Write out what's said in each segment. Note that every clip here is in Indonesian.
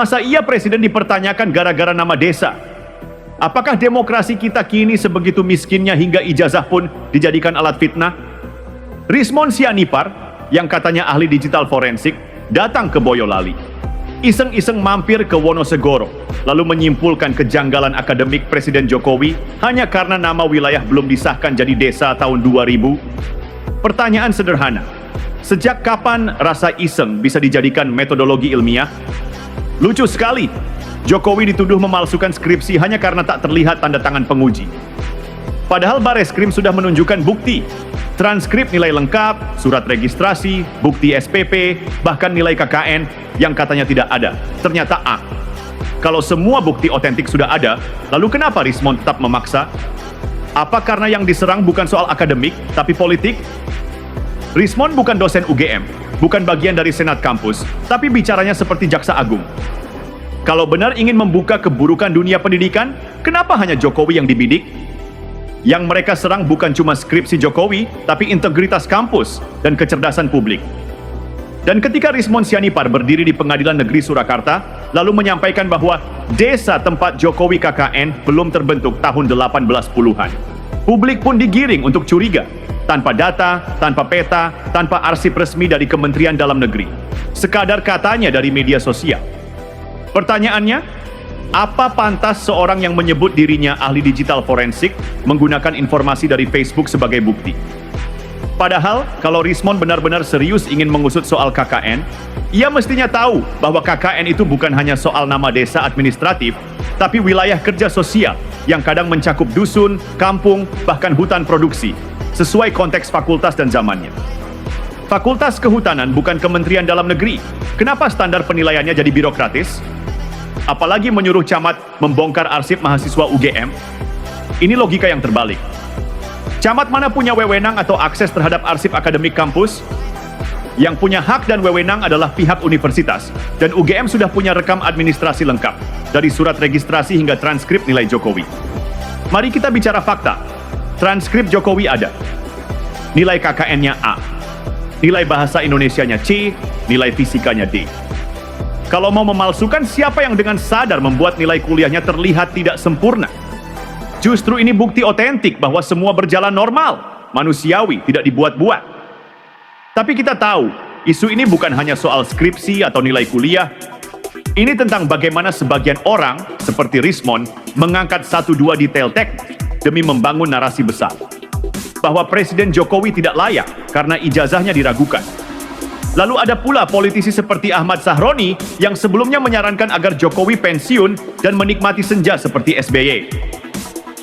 Masa iya presiden dipertanyakan gara-gara nama desa? Apakah demokrasi kita kini sebegitu miskinnya hingga ijazah pun dijadikan alat fitnah? Rismon Sianipar, yang katanya ahli digital forensik, datang ke Boyolali. Iseng-iseng mampir ke Wonosegoro, lalu menyimpulkan kejanggalan akademik Presiden Jokowi hanya karena nama wilayah belum disahkan jadi desa tahun 2000. Pertanyaan sederhana, sejak kapan rasa iseng bisa dijadikan metodologi ilmiah? Lucu sekali, Jokowi dituduh memalsukan skripsi hanya karena tak terlihat tanda tangan penguji. Padahal Bareskrim sudah menunjukkan bukti, transkrip nilai lengkap, surat registrasi, bukti SPP, bahkan nilai KKN yang katanya tidak ada, ternyata A. Kalau semua bukti otentik sudah ada, lalu kenapa Rismon tetap memaksa? Apa karena yang diserang bukan soal akademik, tapi politik? Rismon bukan dosen UGM, bukan bagian dari senat kampus, tapi bicaranya seperti jaksa agung. Kalau benar ingin membuka keburukan dunia pendidikan, kenapa hanya Jokowi yang dibidik? Yang mereka serang bukan cuma skripsi Jokowi, tapi integritas kampus dan kecerdasan publik. Dan ketika Rismon Sianipar berdiri di Pengadilan Negeri Surakarta, lalu menyampaikan bahwa desa tempat Jokowi KKN belum terbentuk tahun 1810-an. Publik pun digiring untuk curiga, tanpa data, tanpa peta, tanpa arsip resmi dari Kementerian Dalam Negeri. Sekadar katanya dari media sosial. Pertanyaannya, apa pantas seorang yang menyebut dirinya ahli digital forensik menggunakan informasi dari Facebook sebagai bukti? Padahal, kalau Rismon benar-benar serius ingin mengusut soal KKN, ia mestinya tahu bahwa KKN itu bukan hanya soal nama desa administratif, tapi wilayah kerja sosial yang kadang mencakup dusun, kampung, bahkan hutan produksi, sesuai konteks fakultas dan zamannya. Fakultas Kehutanan bukan Kementerian Dalam Negeri. Kenapa standar penilaiannya jadi birokratis? Apalagi menyuruh camat membongkar arsip mahasiswa UGM? Ini logika yang terbalik. Camat mana punya wewenang atau akses terhadap arsip akademik kampus? Yang punya hak dan wewenang adalah pihak universitas, dan UGM sudah punya rekam administrasi lengkap, dari surat registrasi hingga transkrip nilai Jokowi. Mari kita bicara fakta. Transkrip Jokowi ada. Nilai KKN-nya A. Nilai bahasa Indonesianya C, nilai fisikanya D. Kalau mau memalsukan, siapa yang dengan sadar membuat nilai kuliahnya terlihat tidak sempurna? Justru ini bukti otentik bahwa semua berjalan normal, manusiawi, tidak dibuat-buat. Tapi kita tahu, isu ini bukan hanya soal skripsi atau nilai kuliah. Ini tentang bagaimana sebagian orang, seperti Rismon, mengangkat 1-2 detail teknis demi membangun narasi besar. Bahwa Presiden Jokowi tidak layak karena ijazahnya diragukan. Lalu ada pula politisi seperti Ahmad Sahroni yang sebelumnya menyarankan agar Jokowi pensiun dan menikmati senja seperti SBY.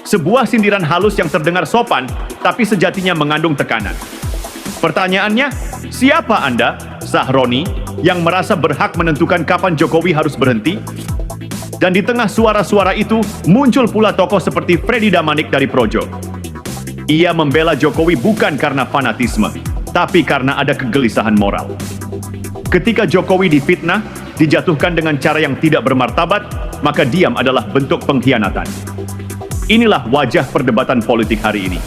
Sebuah sindiran halus yang terdengar sopan, tapi sejatinya mengandung tekanan. Pertanyaannya, siapa Anda, Sahroni, yang merasa berhak menentukan kapan Jokowi harus berhenti? Dan di tengah suara-suara itu, muncul pula tokoh seperti Freddy Damanik dari Projo. Ia membela Jokowi bukan karena fanatisme, tapi karena ada kegelisahan moral. Ketika Jokowi difitnah, dijatuhkan dengan cara yang tidak bermartabat, maka diam adalah bentuk pengkhianatan. Inilah wajah perdebatan politik hari ini.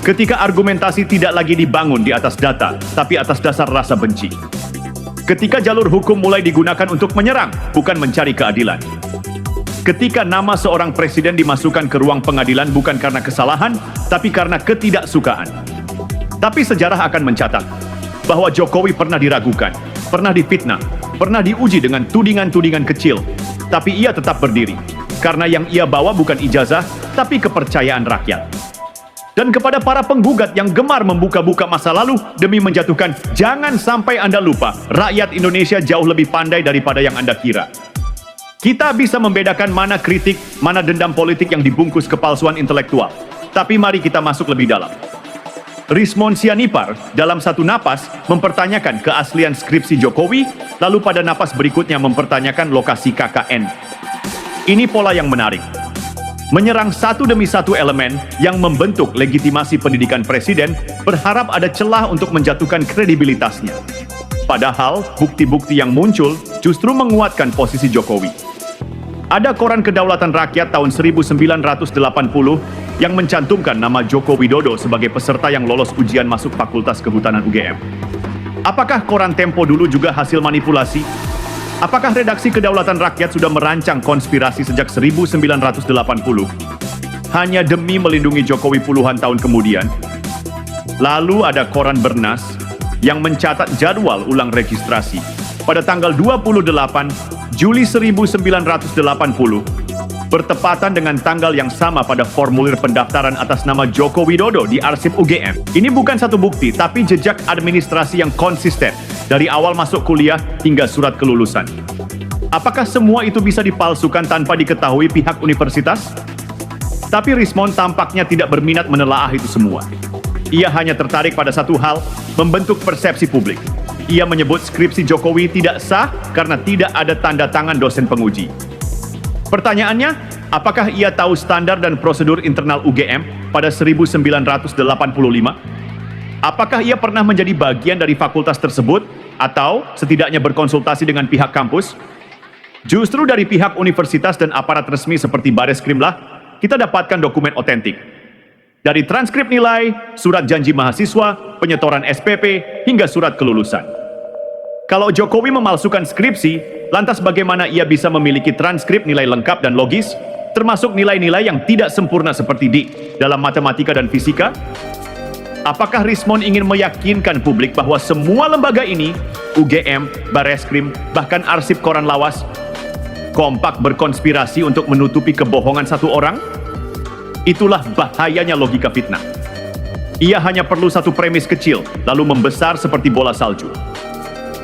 Ketika argumentasi tidak lagi dibangun di atas data, tapi atas dasar rasa benci. Ketika jalur hukum mulai digunakan untuk menyerang, bukan mencari keadilan. Ketika nama seorang presiden dimasukkan ke ruang pengadilan bukan karena kesalahan, tapi karena ketidaksukaan. Tapi sejarah akan mencatat bahwa Jokowi pernah diragukan, pernah difitnah, pernah diuji dengan tudingan-tudingan kecil, tapi ia tetap berdiri. Karena yang ia bawa bukan ijazah, tapi kepercayaan rakyat. Dan kepada para penggugat yang gemar membuka-buka masa lalu demi menjatuhkan, jangan sampai Anda lupa, rakyat Indonesia jauh lebih pandai daripada yang Anda kira. Kita bisa membedakan mana kritik, mana dendam politik yang dibungkus kepalsuan intelektual. Tapi mari kita masuk lebih dalam. Rismon Sianipar dalam satu napas mempertanyakan keaslian skripsi Jokowi, lalu pada napas berikutnya mempertanyakan lokasi KKN. Ini pola yang menarik. Menyerang satu demi satu elemen yang membentuk legitimasi pendidikan presiden, berharap ada celah untuk menjatuhkan kredibilitasnya. Padahal, bukti-bukti yang muncul justru menguatkan posisi Jokowi. Ada koran Kedaulatan Rakyat tahun 1980 yang mencantumkan nama Joko Widodo sebagai peserta yang lolos ujian masuk Fakultas Kehutanan UGM. Apakah koran Tempo dulu juga hasil manipulasi? Apakah redaksi Kedaulatan Rakyat sudah merancang konspirasi sejak 1980 hanya demi melindungi Jokowi puluhan tahun kemudian? Lalu ada koran Bernas yang mencatat jadwal ulang registrasi pada tanggal 28 Juli 1980 bertepatan dengan tanggal yang sama pada formulir pendaftaran atas nama Joko Widodo di arsip UGM. Ini bukan satu bukti, tapi jejak administrasi yang konsisten dari awal masuk kuliah hingga surat kelulusan. Apakah semua itu bisa dipalsukan tanpa diketahui pihak universitas? Tapi Rismond tampaknya tidak berminat menelaah itu semua. Ia hanya tertarik pada satu hal, membentuk persepsi publik. Ia menyebut skripsi Jokowi tidak sah karena tidak ada tanda tangan dosen penguji. Pertanyaannya, apakah ia tahu standar dan prosedur internal UGM pada 1985? Apakah ia pernah menjadi bagian dari fakultas tersebut atau setidaknya berkonsultasi dengan pihak kampus? Justru dari pihak universitas dan aparat resmi seperti Bareskrimlah, kita dapatkan dokumen otentik. Dari transkrip nilai, surat janji mahasiswa, penyetoran SPP, hingga surat kelulusan. Kalau Jokowi memalsukan skripsi, lantas bagaimana ia bisa memiliki transkrip nilai lengkap dan logis, termasuk nilai-nilai yang tidak sempurna seperti D dalam matematika dan fisika? Apakah Rismond ingin meyakinkan publik bahwa semua lembaga ini, UGM, Bareskrim, bahkan arsip koran lawas, kompak berkonspirasi untuk menutupi kebohongan satu orang? Itulah bahayanya logika fitnah. Ia hanya perlu satu premis kecil, lalu membesar seperti bola salju.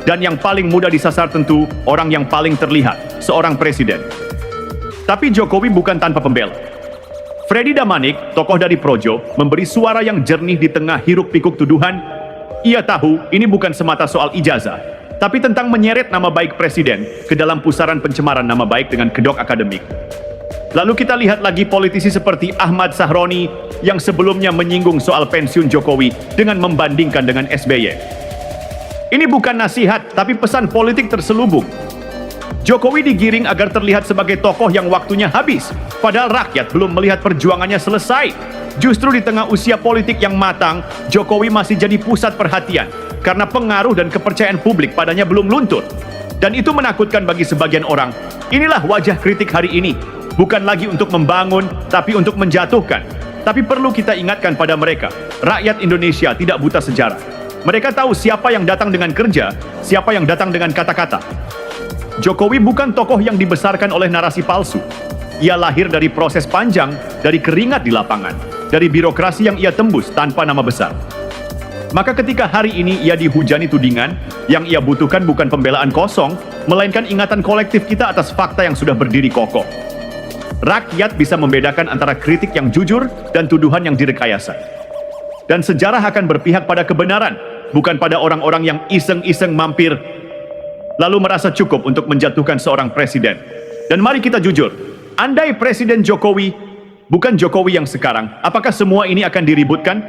Dan yang paling mudah disasar tentu orang yang paling terlihat, seorang presiden. Tapi Jokowi bukan tanpa pembela. Freddy Damanik, tokoh dari Projo, memberi suara yang jernih di tengah hiruk-pikuk tuduhan. Ia tahu ini bukan semata soal ijazah, tapi tentang menyeret nama baik presiden ke dalam pusaran pencemaran nama baik dengan kedok akademik. Lalu kita lihat lagi politisi seperti Ahmad Sahroni yang sebelumnya menyinggung soal pensiun Jokowi dengan membandingkan dengan SBY. Ini bukan nasihat, tapi pesan politik terselubung. Jokowi digiring agar terlihat sebagai tokoh yang waktunya habis, padahal rakyat belum melihat perjuangannya selesai. Justru di tengah usia politik yang matang, Jokowi masih jadi pusat perhatian, karena pengaruh dan kepercayaan publik padanya belum luntur. Dan itu menakutkan bagi sebagian orang. Inilah wajah kritik hari ini. Bukan lagi untuk membangun, tapi untuk menjatuhkan. Tapi perlu kita ingatkan pada mereka, rakyat Indonesia tidak buta sejarah. Mereka tahu siapa yang datang dengan kerja, siapa yang datang dengan kata-kata. Jokowi bukan tokoh yang dibesarkan oleh narasi palsu. Ia lahir dari proses panjang, dari keringat di lapangan, dari birokrasi yang ia tembus tanpa nama besar. Maka ketika hari ini ia dihujani tudingan, yang ia butuhkan bukan pembelaan kosong, melainkan ingatan kolektif kita atas fakta yang sudah berdiri kokoh. Rakyat bisa membedakan antara kritik yang jujur dan tuduhan yang direkayasa. Dan sejarah akan berpihak pada kebenaran, bukan pada orang-orang yang iseng-iseng mampir, lalu merasa cukup untuk menjatuhkan seorang presiden. Dan mari kita jujur, andai Presiden Jokowi bukan Jokowi yang sekarang, apakah semua ini akan diributkan?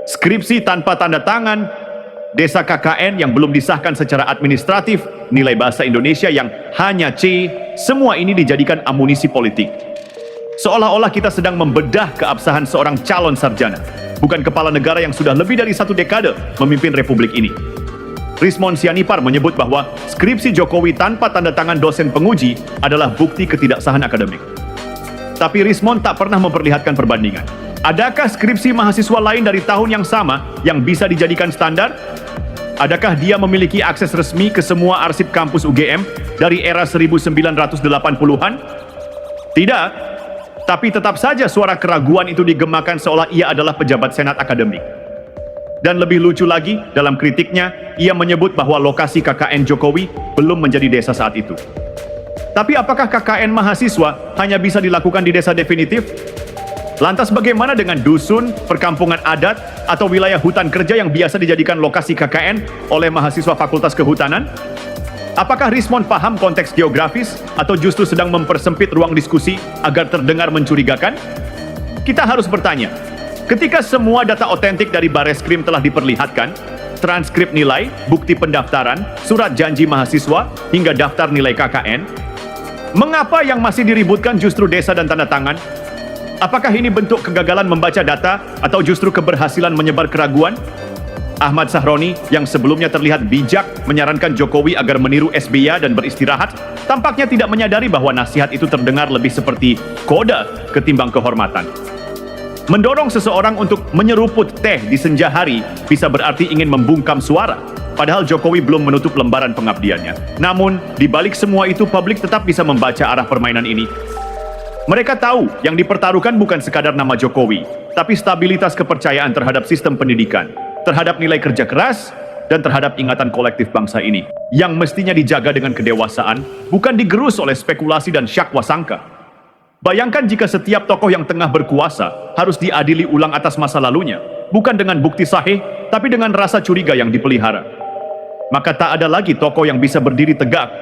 Skripsi tanpa tanda tangan, desa KKN yang belum disahkan secara administratif, nilai bahasa Indonesia yang hanya C, semua ini dijadikan amunisi politik. Seolah-olah kita sedang membedah keabsahan seorang calon sarjana, bukan kepala negara yang sudah lebih dari 1 dekade memimpin republik ini. Rismond Sianipar menyebut bahwa skripsi Jokowi tanpa tanda tangan dosen penguji adalah bukti ketidaksahan akademik. Tapi Rismond tak pernah memperlihatkan perbandingan. Adakah skripsi mahasiswa lain dari tahun yang sama yang bisa dijadikan standar? Adakah dia memiliki akses resmi ke semua arsip kampus UGM dari era 1980-an? Tidak. Tapi tetap saja suara keraguan itu digemakan seolah ia adalah pejabat senat akademik. Dan lebih lucu lagi, dalam kritiknya, ia menyebut bahwa lokasi KKN Jokowi belum menjadi desa saat itu. Tapi apakah KKN mahasiswa hanya bisa dilakukan di desa definitif? Lantas bagaimana dengan dusun, perkampungan adat, atau wilayah hutan kerja yang biasa dijadikan lokasi KKN oleh mahasiswa Fakultas Kehutanan? Apakah Rismond paham konteks geografis atau justru sedang mempersempit ruang diskusi agar terdengar mencurigakan? Kita harus bertanya, ketika semua data otentik dari Bareskrim telah diperlihatkan, transkrip nilai, bukti pendaftaran, surat janji mahasiswa, hingga daftar nilai KKN, mengapa yang masih diributkan justru desa dan tanda tangan? Apakah ini bentuk kegagalan membaca data atau justru keberhasilan menyebar keraguan? Ahmad Sahroni yang sebelumnya terlihat bijak menyarankan Jokowi agar meniru SBY dan beristirahat, tampaknya tidak menyadari bahwa nasihat itu terdengar lebih seperti kode ketimbang kehormatan. Mendorong seseorang untuk menyeruput teh di senja hari bisa berarti ingin membungkam suara, padahal Jokowi belum menutup lembaran pengabdiannya. Namun, di balik semua itu publik tetap bisa membaca arah permainan ini. Mereka tahu yang dipertaruhkan bukan sekadar nama Jokowi, tapi stabilitas kepercayaan terhadap sistem pendidikan, terhadap nilai kerja keras, dan terhadap ingatan kolektif bangsa ini, yang mestinya dijaga dengan kedewasaan, bukan digerus oleh spekulasi dan syakwa sangka. Bayangkan jika setiap tokoh yang tengah berkuasa harus diadili ulang atas masa lalunya, bukan dengan bukti sahih, tapi dengan rasa curiga yang dipelihara. Maka tak ada lagi tokoh yang bisa berdiri tegak,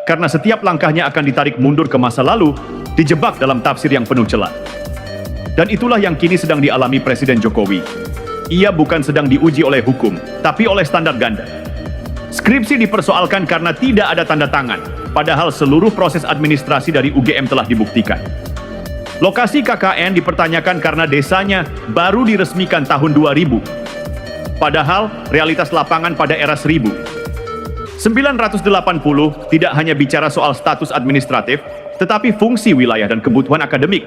karena setiap langkahnya akan ditarik mundur ke masa lalu, dijebak dalam tafsir yang penuh celah. Dan itulah yang kini sedang dialami Presiden Jokowi. Ia bukan sedang diuji oleh hukum, tapi oleh standar ganda. Skripsi dipersoalkan karena tidak ada tanda tangan, padahal seluruh proses administrasi dari UGM telah dibuktikan. Lokasi KKN dipertanyakan karena desanya baru diresmikan tahun 2000, padahal realitas lapangan pada era 1000. 980 tidak hanya bicara soal status administratif, tetapi fungsi wilayah dan kebutuhan akademik.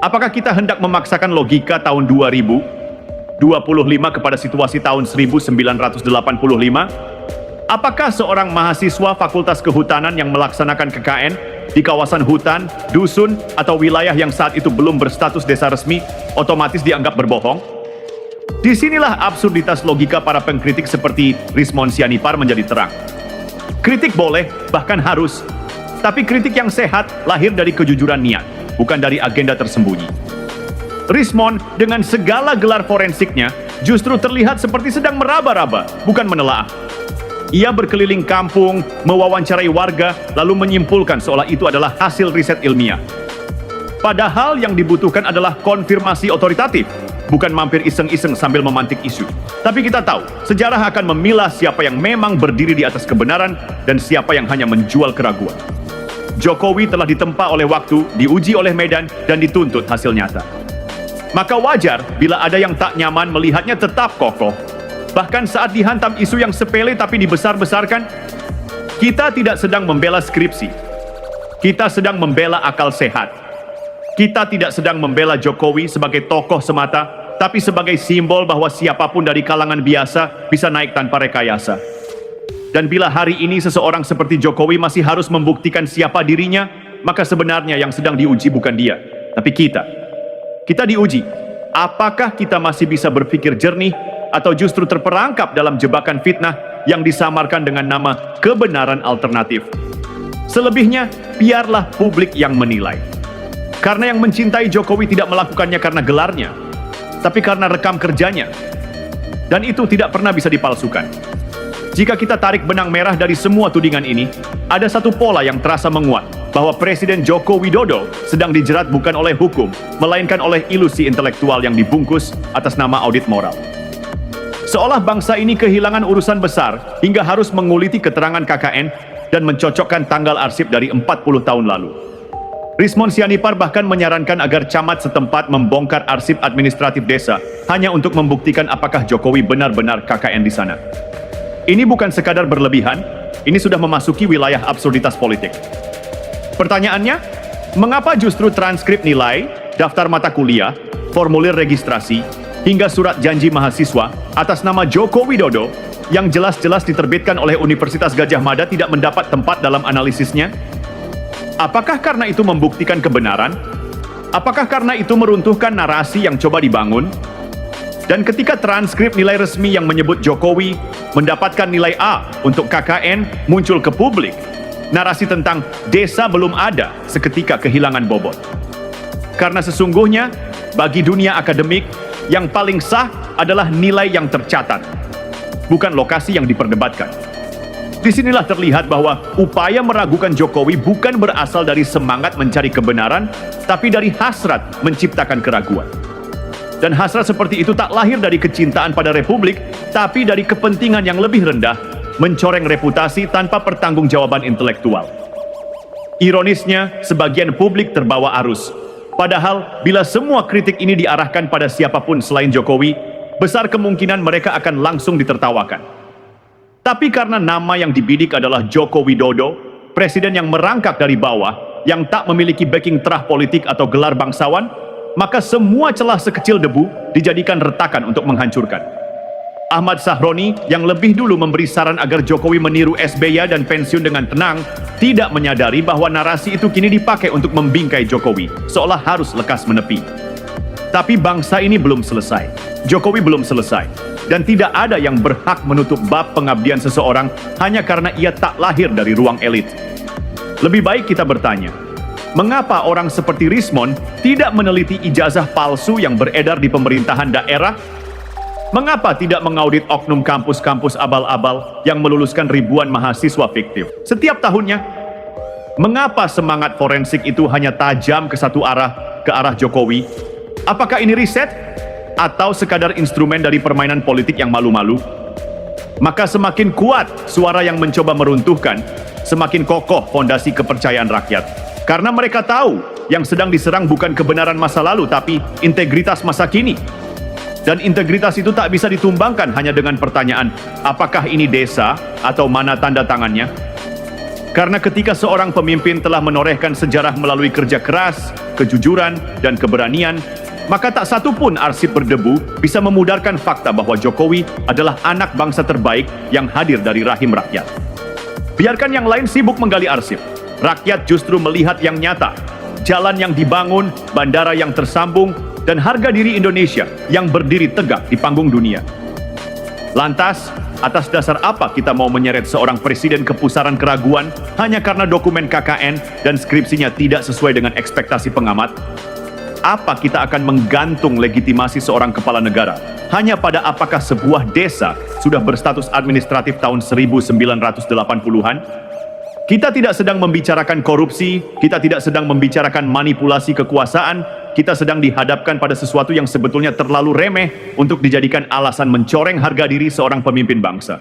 Apakah kita hendak memaksakan logika tahun 2025 kepada situasi tahun 1985? Apakah seorang mahasiswa Fakultas Kehutanan yang melaksanakan KKN di kawasan hutan, dusun, atau wilayah yang saat itu belum berstatus desa resmi otomatis dianggap berbohong? Disinilah absurditas logika para pengkritik seperti Rismon Sianipar menjadi terang. Kritik boleh, bahkan harus, tapi kritik yang sehat lahir dari kejujuran niat, bukan dari agenda tersembunyi. Rismon dengan segala gelar forensiknya justru terlihat seperti sedang meraba-raba, bukan menelaah. Ia berkeliling kampung, mewawancarai warga, lalu menyimpulkan seolah itu adalah hasil riset ilmiah. Padahal yang dibutuhkan adalah konfirmasi otoritatif, bukan mampir iseng-iseng sambil memantik isu. Tapi kita tahu, sejarah akan memilah siapa yang memang berdiri di atas kebenaran dan siapa yang hanya menjual keraguan. Jokowi telah ditempa oleh waktu, diuji oleh medan, dan dituntut hasil nyata. Maka wajar bila ada yang tak nyaman melihatnya tetap kokoh. Bahkan saat dihantam isu yang sepele tapi dibesar-besarkan, kita tidak sedang membela skripsi. Kita sedang membela akal sehat. Kita tidak sedang membela Jokowi sebagai tokoh semata, tapi sebagai simbol bahwa siapapun dari kalangan biasa bisa naik tanpa rekayasa. Dan bila hari ini seseorang seperti Jokowi masih harus membuktikan siapa dirinya, maka sebenarnya yang sedang diuji bukan dia, tapi kita. Kita diuji. Apakah kita masih bisa berpikir jernih atau justru terperangkap dalam jebakan fitnah yang disamarkan dengan nama kebenaran alternatif? Selebihnya, biarlah publik yang menilai. Karena yang mencintai Jokowi tidak melakukannya karena gelarnya, tapi karena rekam kerjanya. Dan itu tidak pernah bisa dipalsukan. Jika kita tarik benang merah dari semua tudingan ini, ada satu pola yang terasa menguat, bahwa Presiden Joko Widodo sedang dijerat bukan oleh hukum, melainkan oleh ilusi intelektual yang dibungkus atas nama audit moral. Seolah bangsa ini kehilangan urusan besar hingga harus menguliti keterangan KKN dan mencocokkan tanggal arsip dari 40 tahun lalu. Rismon Sianipar bahkan menyarankan agar camat setempat membongkar arsip administratif desa hanya untuk membuktikan apakah Jokowi benar-benar KKN di sana. Ini bukan sekadar berlebihan, ini sudah memasuki wilayah absurditas politik. Pertanyaannya, mengapa justru transkrip nilai, daftar mata kuliah, formulir registrasi, hingga surat janji mahasiswa atas nama Joko Widodo yang jelas-jelas diterbitkan oleh Universitas Gadjah Mada tidak mendapat tempat dalam analisisnya? Apakah karena itu membuktikan kebenaran? Apakah karena itu meruntuhkan narasi yang coba dibangun? Dan ketika transkrip nilai resmi yang menyebut Jokowi mendapatkan nilai A untuk KKN muncul ke publik, narasi tentang desa belum ada seketika kehilangan bobot. Karena sesungguhnya, bagi dunia akademik, yang paling sah adalah nilai yang tercatat, bukan lokasi yang diperdebatkan. Disinilah terlihat bahwa upaya meragukan Jokowi bukan berasal dari semangat mencari kebenaran, tapi dari hasrat menciptakan keraguan. Dan hasrat seperti itu tak lahir dari kecintaan pada Republik, tapi dari kepentingan yang lebih rendah, mencoreng reputasi tanpa pertanggungjawaban intelektual. Ironisnya, sebagian publik terbawa arus. Padahal, bila semua kritik ini diarahkan pada siapapun selain Jokowi, besar kemungkinan mereka akan langsung ditertawakan. Tapi karena nama yang dibidik adalah Joko Widodo, presiden yang merangkak dari bawah, yang tak memiliki backing terah politik atau gelar bangsawan, maka semua celah sekecil debu dijadikan retakan untuk menghancurkan. Ahmad Sahroni yang lebih dulu memberi saran agar Jokowi meniru SBY dan pensiun dengan tenang, tidak menyadari bahwa narasi itu kini dipakai untuk membingkai Jokowi, seolah harus lekas menepi. Tapi bangsa ini belum selesai. Jokowi belum selesai. Dan tidak ada yang berhak menutup bab pengabdian seseorang hanya karena ia tak lahir dari ruang elit. Lebih baik kita bertanya, mengapa orang seperti Rismon tidak meneliti ijazah palsu yang beredar di pemerintahan daerah? Mengapa tidak mengaudit oknum kampus-kampus abal-abal yang meluluskan ribuan mahasiswa fiktif setiap tahunnya? Mengapa semangat forensik itu hanya tajam ke satu arah, ke arah Jokowi? Apakah ini riset? Atau sekadar instrumen dari permainan politik yang malu-malu? Maka semakin kuat suara yang mencoba meruntuhkan, semakin kokoh fondasi kepercayaan rakyat. Karena mereka tahu yang sedang diserang bukan kebenaran masa lalu, tapi integritas masa kini. Dan integritas itu tak bisa ditumbangkan hanya dengan pertanyaan, apakah ini desa atau mana tanda tangannya? Karena ketika seorang pemimpin telah menorehkan sejarah melalui kerja keras, kejujuran, dan keberanian, maka tak satu pun arsip berdebu bisa memudarkan fakta bahwa Jokowi adalah anak bangsa terbaik yang hadir dari rahim rakyat. Biarkan yang lain sibuk menggali arsip. Rakyat justru melihat yang nyata, jalan yang dibangun, bandara yang tersambung, dan harga diri Indonesia yang berdiri tegak di panggung dunia. Lantas, atas dasar apa kita mau menyeret seorang presiden ke pusaran keraguan hanya karena dokumen KKN dan skripsinya tidak sesuai dengan ekspektasi pengamat? Apa kita akan menggantung legitimasi seorang kepala negara hanya pada apakah sebuah desa sudah berstatus administratif tahun 1980-an? Kita tidak sedang membicarakan korupsi, kita tidak sedang membicarakan manipulasi kekuasaan, kita sedang dihadapkan pada sesuatu yang sebetulnya terlalu remeh untuk dijadikan alasan mencoreng harga diri seorang pemimpin bangsa.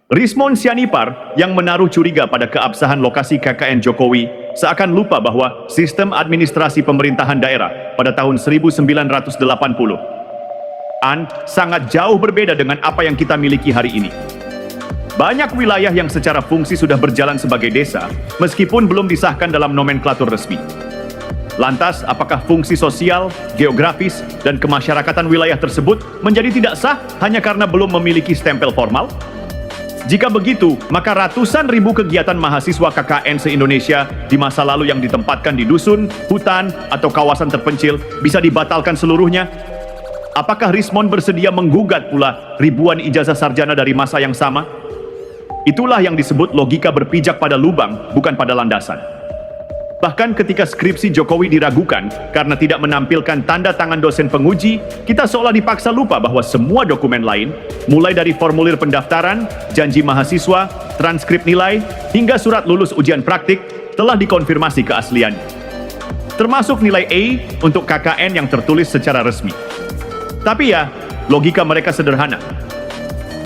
Rismon Sianipar yang menaruh curiga pada keabsahan lokasi KKN Jokowi seakan lupa bahwa sistem administrasi pemerintahan daerah pada tahun 1980 sangat jauh berbeda dengan apa yang kita miliki hari ini. Banyak wilayah yang secara fungsi sudah berjalan sebagai desa, meskipun belum disahkan dalam nomenklatur resmi. Lantas, apakah fungsi sosial, geografis, dan kemasyarakatan wilayah tersebut menjadi tidak sah hanya karena belum memiliki stempel formal? Jika begitu, maka ratusan ribu kegiatan mahasiswa KKN se-Indonesia di masa lalu yang ditempatkan di dusun, hutan, atau kawasan terpencil bisa dibatalkan seluruhnya? Apakah Rismon bersedia menggugat pula ribuan ijazah sarjana dari masa yang sama? Itulah yang disebut logika berpijak pada lubang, bukan pada landasan. Bahkan ketika skripsi Jokowi diragukan karena tidak menampilkan tanda tangan dosen penguji, kita seolah dipaksa lupa bahwa semua dokumen lain, mulai dari formulir pendaftaran, janji mahasiswa, transkrip nilai, hingga surat lulus ujian praktik, telah dikonfirmasi keasliannya. Termasuk nilai A untuk KKN yang tertulis secara resmi. Tapi ya, logika mereka sederhana.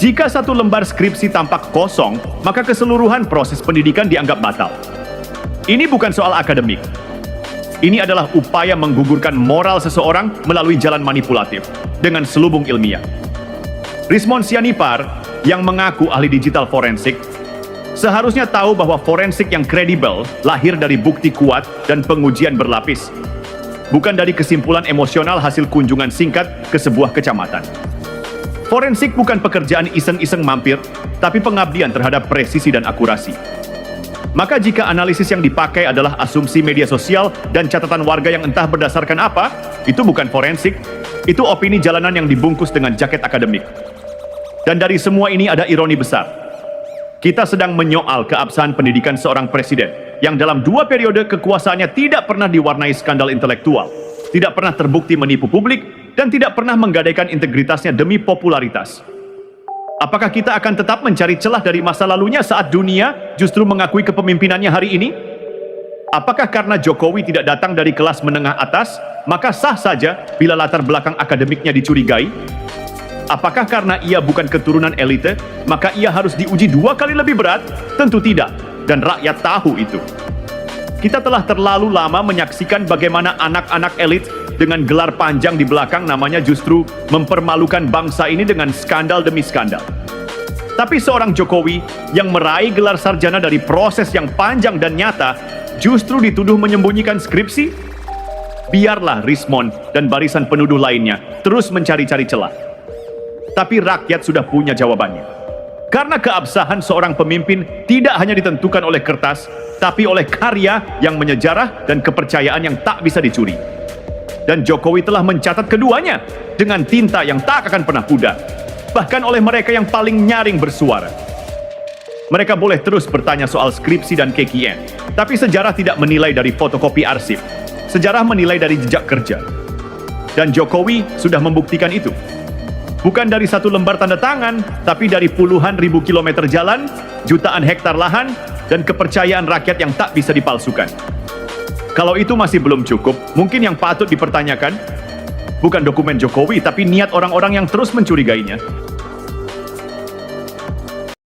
Jika satu lembar skripsi tampak kosong, maka keseluruhan proses pendidikan dianggap batal. Ini bukan soal akademik. Ini adalah upaya menggugurkan moral seseorang melalui jalan manipulatif dengan selubung ilmiah. Rismon Sianipar yang mengaku ahli digital forensik seharusnya tahu bahwa forensik yang kredibel lahir dari bukti kuat dan pengujian berlapis, bukan dari kesimpulan emosional hasil kunjungan singkat ke sebuah kecamatan. Forensik bukan pekerjaan iseng-iseng mampir, tapi pengabdian terhadap presisi dan akurasi. Maka jika analisis yang dipakai adalah asumsi media sosial dan catatan warga yang entah berdasarkan apa, itu bukan forensik, itu opini jalanan yang dibungkus dengan jaket akademik. Dan dari semua ini ada ironi besar. Kita sedang menyoal keabsahan pendidikan seorang presiden yang dalam 2 periode kekuasaannya tidak pernah diwarnai skandal intelektual, tidak pernah terbukti menipu publik, dan tidak pernah menggadaikan integritasnya demi popularitas. Apakah kita akan tetap mencari celah dari masa lalunya saat dunia justru mengakui kepemimpinannya hari ini? Apakah karena Jokowi tidak datang dari kelas menengah atas, maka sah saja bila latar belakang akademiknya dicurigai? Apakah karena ia bukan keturunan elite, maka ia harus diuji 2 kali lebih berat? Tentu tidak, dan rakyat tahu itu. Kita telah terlalu lama menyaksikan bagaimana anak-anak elit dengan gelar panjang di belakang namanya justru mempermalukan bangsa ini dengan skandal demi skandal. Tapi seorang Jokowi yang meraih gelar sarjana dari proses yang panjang dan nyata justru dituduh menyembunyikan skripsi? Biarlah Rismon dan barisan penuduh lainnya terus mencari-cari celah. Tapi rakyat sudah punya jawabannya. Karena keabsahan seorang pemimpin tidak hanya ditentukan oleh kertas, tapi oleh karya yang menyejarah dan kepercayaan yang tak bisa dicuri. Dan Jokowi telah mencatat keduanya dengan tinta yang tak akan pernah pudar, bahkan oleh mereka yang paling nyaring bersuara. Mereka boleh terus bertanya soal skripsi dan KKN, tapi sejarah tidak menilai dari fotokopi arsip. Sejarah menilai dari jejak kerja. Dan Jokowi sudah membuktikan itu. Bukan dari satu lembar tanda tangan, tapi dari puluhan ribu kilometer jalan, jutaan hektar lahan, dan kepercayaan rakyat yang tak bisa dipalsukan. Kalau itu masih belum cukup, mungkin yang patut dipertanyakan bukan dokumen Jokowi, tapi niat orang-orang yang terus mencurigainya.